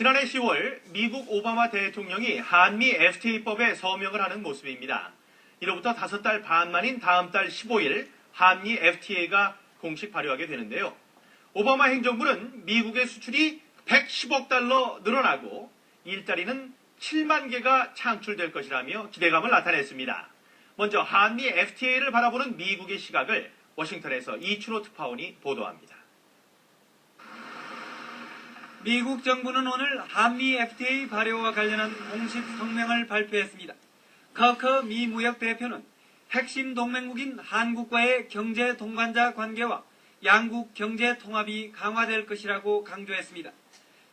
지난해 10월 미국 오바마 대통령이 한미 FTA법에 서명을 하는 모습입니다. 이로부터 5달 반 만인 다음 달 15일 한미 FTA가 공식 발효하게 되는데요. 오바마 행정부는 미국의 수출이 110억 달러 늘어나고 일자리는 7만 개가 창출될 것이라며 기대감을 나타냈습니다. 먼저 한미 FTA를 바라보는 미국의 시각을 워싱턴에서 이춘호 특파원이 보도합니다. 미국 정부는 오늘 한미 FTA 발효와 관련한 공식 성명을 발표했습니다. 커커 미 무역 대표는 핵심 동맹국인 한국과의 경제 동반자 관계와 양국 경제 통합이 강화될 것이라고 강조했습니다.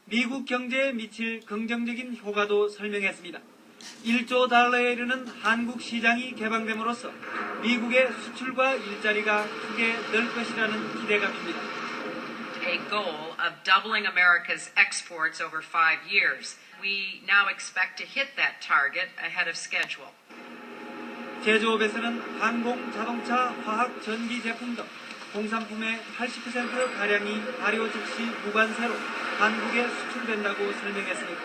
미국 경제에 미칠 긍정적인 효과도 설명했습니다. 1조 달러에 이르는 한국 시장이 개방됨으로써 미국의 수출과 일자리가 크게 늘 것이라는 기대감입니다. A goal of doubling America's exports over 5 years. We now expect to hit that target ahead of schedule. 제조업에서는 항공, 자동차, 화학, 전기 제품 등 공산품의 80%가량이 발효 즉시 무관세로 한국에 수출된다고 설명했습니다.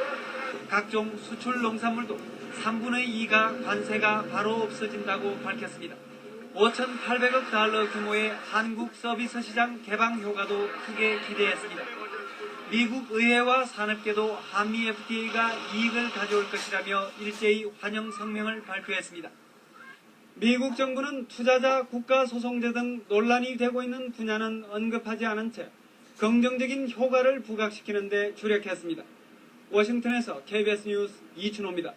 각종 수출 농산물도 3분의 2가 관세가 바로 없어진다고 밝혔습니다. 5,800억 달러 규모의 한국 서비스 시장 개방 효과도 크게 기대했습니다. 미국 의회와 산업계도 한미 FTA가 이익을 가져올 것이라며 일제히 환영 성명을 발표했습니다. 미국 정부는 투자자 국가소송제 등 논란이 되고 있는 분야는 언급하지 않은 채 긍정적인 효과를 부각시키는 데 주력했습니다. 워싱턴에서 KBS 뉴스 이춘호입니다.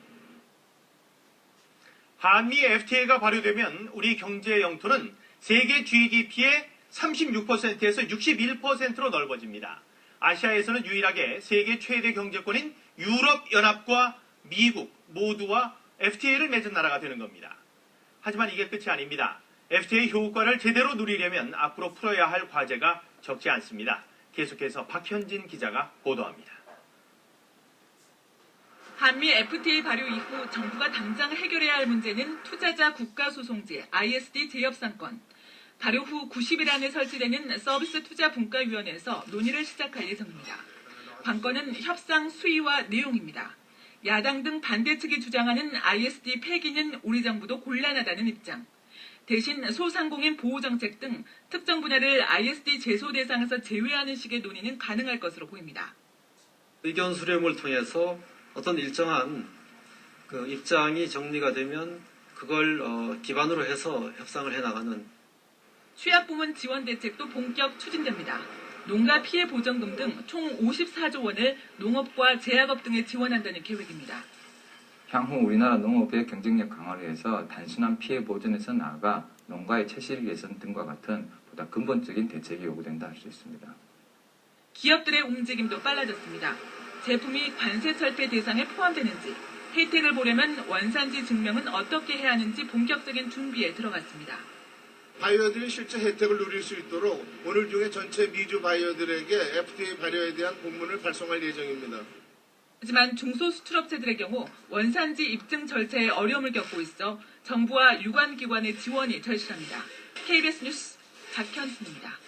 한미 FTA가 발효되면 우리 경제 영토는 세계 GDP의 36%에서 61%로 넓어집니다. 아시아에서는 유일하게 세계 최대 경제권인 유럽연합과 미국 모두와 FTA를 맺은 나라가 되는 겁니다. 하지만 이게 끝이 아닙니다. FTA 효과를 제대로 누리려면 앞으로 풀어야 할 과제가 적지 않습니다. 계속해서 박현진 기자가 보도합니다. 한미 FTA 발효 이후 정부가 당장 해결해야 할 문제는 투자자 국가소송제 ISD 재협상권. 발효 후 90일 안에 설치되는 서비스 투자 분과위원회에서 논의를 시작할 예정입니다. 관건은 협상 수위와 내용입니다. 야당 등 반대 측이 주장하는 ISD 폐기는 우리 정부도 곤란하다는 입장. 대신 소상공인 보호정책 등 특정 분야를 ISD 제소 대상에서 제외하는 식의 논의는 가능할 것으로 보입니다. 의견 수렴을 통해서 어떤 일정한 입장이 정리가 되면 그걸 기반으로 해서 협상을 해나가는 취약부문 지원 대책도 본격 추진됩니다. 농가 피해 보전금 등 총 54조 원을 농업과 제약업 등에 지원한다는 계획입니다. 향후 우리나라 농업의 경쟁력 강화를 위해서 단순한 피해 보전에서 나아가 농가의 체질 개선 등과 같은 보다 근본적인 대책이 요구된다 할 수 있습니다. 기업들의 움직임도 빨라졌습니다. 제품이 관세 철폐 대상에 포함되는지, 혜택을 보려면 원산지 증명은 어떻게 해야 하는지 본격적인 준비에 들어갔습니다. 바이어들이 실제 혜택을 누릴 수 있도록 오늘 중에 전체 미주 바이어들에게 FTA 발효에 대한 공문을 발송할 예정입니다. 하지만 중소수출업체들의 경우 원산지 입증 절차에 어려움을 겪고 있어 정부와 유관기관의 지원이 절실합니다. KBS 뉴스 박현순입니다.